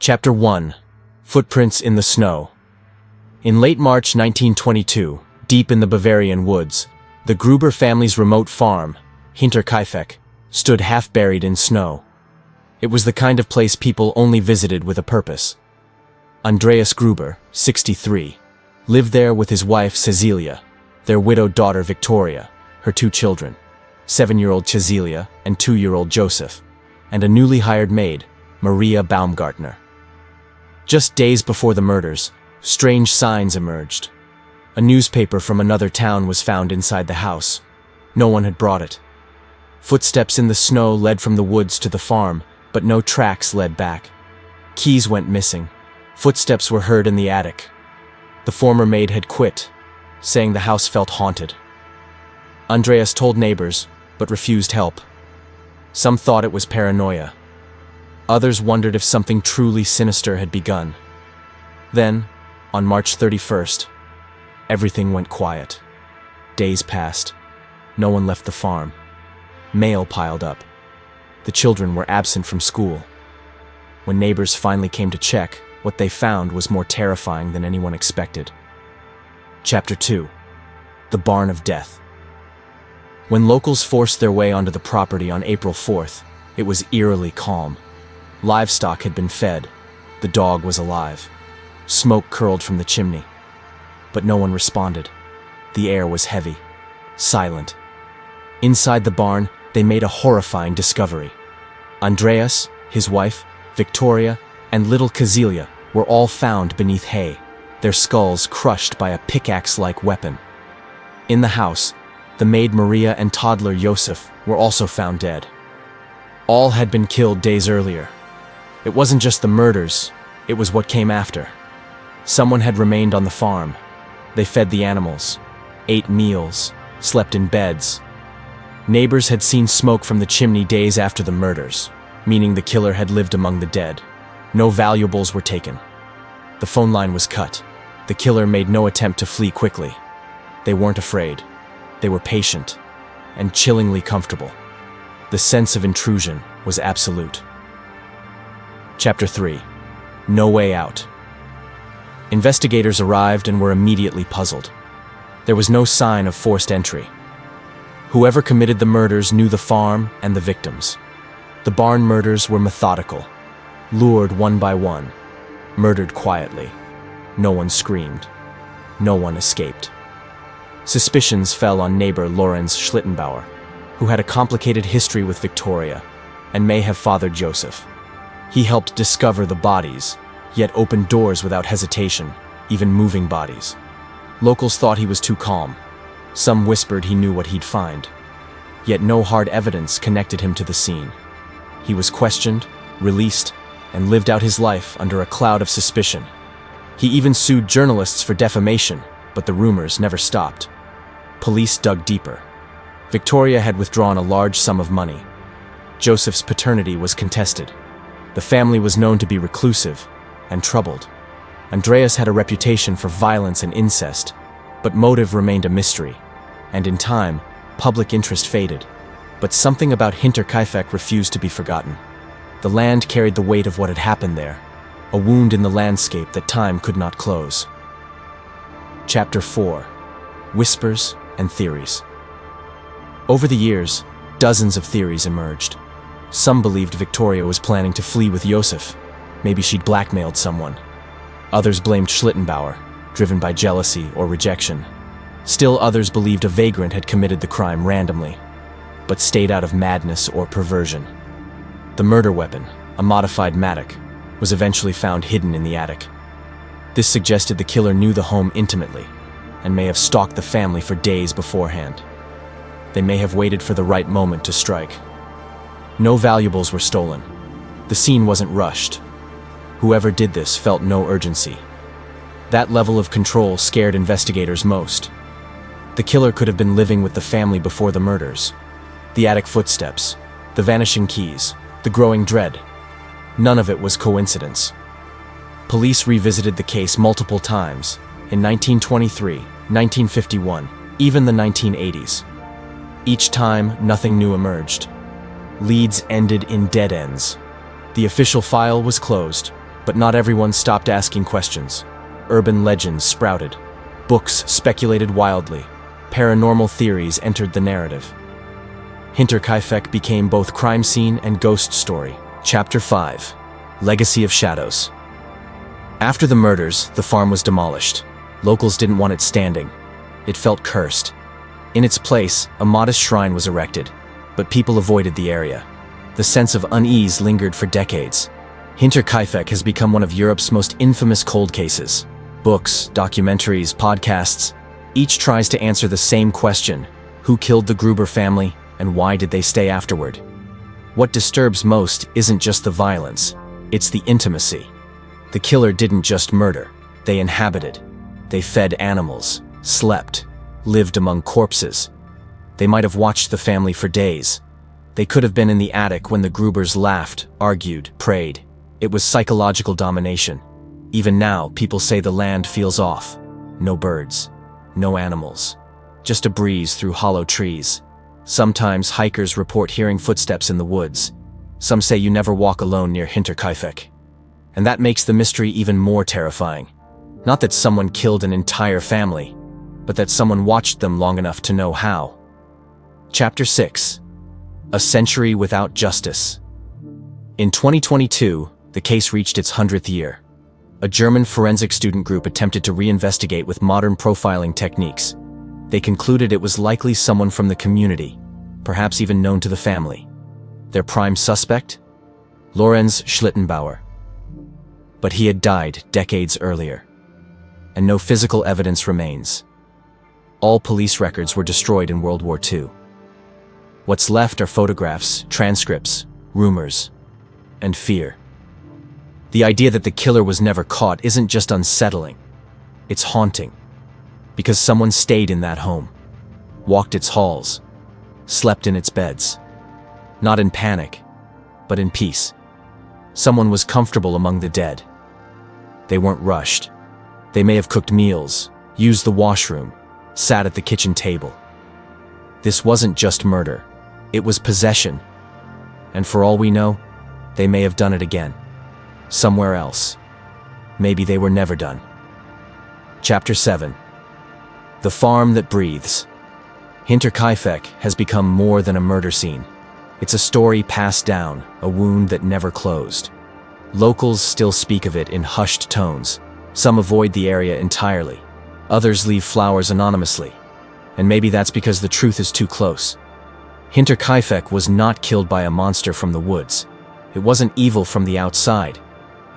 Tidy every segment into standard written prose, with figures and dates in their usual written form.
Chapter 1. Footprints in the Snow. In late March 1922, deep in the Bavarian woods, the Gruber family's remote farm, Hinterkaifeck, stood half-buried in snow. It was the kind of place people only visited with a purpose. Andreas Gruber, 63, lived there with his wife Cecilia, their widowed daughter Victoria, her two children, 7-year-old Cecilia and 2-year-old Joseph, and a newly hired maid, Maria Baumgartner. Just days before the murders, strange signs emerged. A newspaper from another town was found inside the house. No one had brought it. Footsteps in the snow led from the woods to the farm, but no tracks led back. Keys went missing. Footsteps were heard in the attic. The former maid had quit, saying the house felt haunted. Andreas told neighbors, but refused help. Some thought it was paranoia. Others wondered if something truly sinister had begun. Then, on March 31st, everything went quiet. Days passed. No one left the farm. Mail piled up. The children were absent from school. When neighbors finally came to check, what they found was more terrifying than anyone expected. Chapter 2. The Barn of Death. When locals forced their way onto the property on April 4th, it was eerily calm. Livestock had been fed. The dog was alive. Smoke curled from the chimney. But no one responded. The air was heavy, silent. Inside the barn, they made a horrifying discovery. Andreas, his wife, Victoria, and little Cecilia were all found beneath hay, their skulls crushed by a pickaxe-like weapon. In the house, the maid Maria and toddler Joseph were also found dead. All had been killed days earlier. It wasn't just the murders, it was what came after. Someone had remained on the farm. They fed the animals, ate meals, slept in beds. Neighbors had seen smoke from the chimney days after the murders, meaning the killer had lived among the dead. No valuables were taken. The phone line was cut. The killer made no attempt to flee quickly. They weren't afraid. They were patient and chillingly comfortable. The sense of intrusion was absolute. Chapter 3. No Way Out. Investigators arrived and were immediately puzzled. There was no sign of forced entry. Whoever committed the murders knew the farm and the victims. The barn murders were methodical, lured one by one, murdered quietly. No one screamed. No one escaped. Suspicions fell on neighbor Lorenz Schlittenbauer, who had a complicated history with Victoria and may have fathered Joseph. He helped discover the bodies, yet opened doors without hesitation, even moving bodies. Locals thought he was too calm. Some whispered he knew what he'd find. Yet no hard evidence connected him to the scene. He was questioned, released, and lived out his life under a cloud of suspicion. He even sued journalists for defamation, but the rumors never stopped. Police dug deeper. Victoria had withdrawn a large sum of money. Joseph's paternity was contested. The family was known to be reclusive and troubled. Andreas had a reputation for violence and incest, but motive remained a mystery, and in time, public interest faded. But something about Hinterkaifeck refused to be forgotten. The land carried the weight of what had happened there, a wound in the landscape that time could not close. Chapter 4. Whispers and Theories. Over the years, dozens of theories emerged. Some believed Victoria was planning to flee with Joseph. Maybe she'd blackmailed someone. Others blamed Schlittenbauer, driven by jealousy or rejection. Still others believed a vagrant had committed the crime randomly, but stayed out of madness or perversion. The murder weapon, a modified mattock, was eventually found hidden in the attic. This suggested the killer knew the home intimately, and may have stalked the family for days beforehand. They may have waited for the right moment to strike. No valuables were stolen. The scene wasn't rushed. Whoever did this felt no urgency. That level of control scared investigators most. The killer could have been living with the family before the murders. The attic footsteps, the vanishing keys, the growing dread. None of it was coincidence. Police revisited the case multiple times, in 1923, 1951, even the 1980s. Each time, nothing new emerged. Leads ended in dead ends. The official file was closed, But not everyone stopped asking questions. Urban legends sprouted. Books speculated wildly. Paranormal theories entered the narrative. Hinterkaifeck became both crime scene and ghost story. Chapter 5. Legacy of Shadows. After the murders, the farm was demolished. Locals didn't want it standing. It felt cursed. In its place, a modest shrine was erected, but people avoided the area. The sense of unease lingered for decades. Hinterkaifeck has become one of Europe's most infamous cold cases. Books, documentaries, podcasts, each tries to answer the same question: who killed the Gruber family, and why did they stay afterward? What disturbs most isn't just the violence, it's the intimacy. The killer didn't just murder, they inhabited. They fed animals, slept, lived among corpses. They might have watched the family for days. They could have been in the attic when the Grubers laughed, argued, prayed. It was psychological domination. Even now, people say the land feels off. No birds, no animals, just a breeze through hollow trees. Sometimes hikers report hearing footsteps in the woods. Some say you never walk alone near Hinterkaifeck. And that makes the mystery even more terrifying. Not that someone killed an entire family, but that someone watched them long enough to know how. Chapter 6. A Century Without Justice. In 2022, the case reached its 100th year. A German forensic student group attempted to reinvestigate with modern profiling techniques. They concluded it was likely someone from the community, perhaps even known to the family. Their prime suspect? Lorenz Schlittenbauer. But he had died decades earlier, and no physical evidence remains. All police records were destroyed in World War II. What's left are photographs, transcripts, rumors, and fear. The idea that the killer was never caught isn't just unsettling, it's haunting. Because someone stayed in that home, walked its halls, slept in its beds. Not in panic, but in peace. Someone was comfortable among the dead. They weren't rushed. They may have cooked meals, used the washroom, sat at the kitchen table. This wasn't just murder, it was possession. And for all we know, they may have done it again. Somewhere else. Maybe they were never done. Chapter 7. The Farm That Breathes. Hinterkaifeck has become more than a murder scene. It's a story passed down, a wound that never closed. Locals still speak of it in hushed tones. Some avoid the area entirely. Others leave flowers anonymously. And maybe that's because the truth is too close. Hinterkaifeck was not killed by a monster from the woods. It wasn't evil from the outside.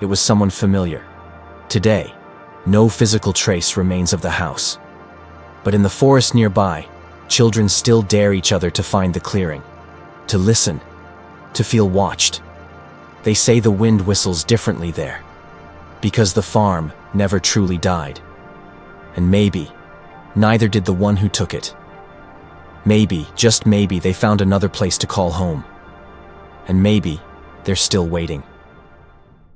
It was someone familiar. Today, no physical trace remains of the house. But in the forest nearby, children still dare each other to find the clearing, to listen, to feel watched. They say the wind whistles differently there, because the farm never truly died. And maybe, neither did the one who took it. Maybe, just maybe, they found another place to call home. And maybe, they're still waiting.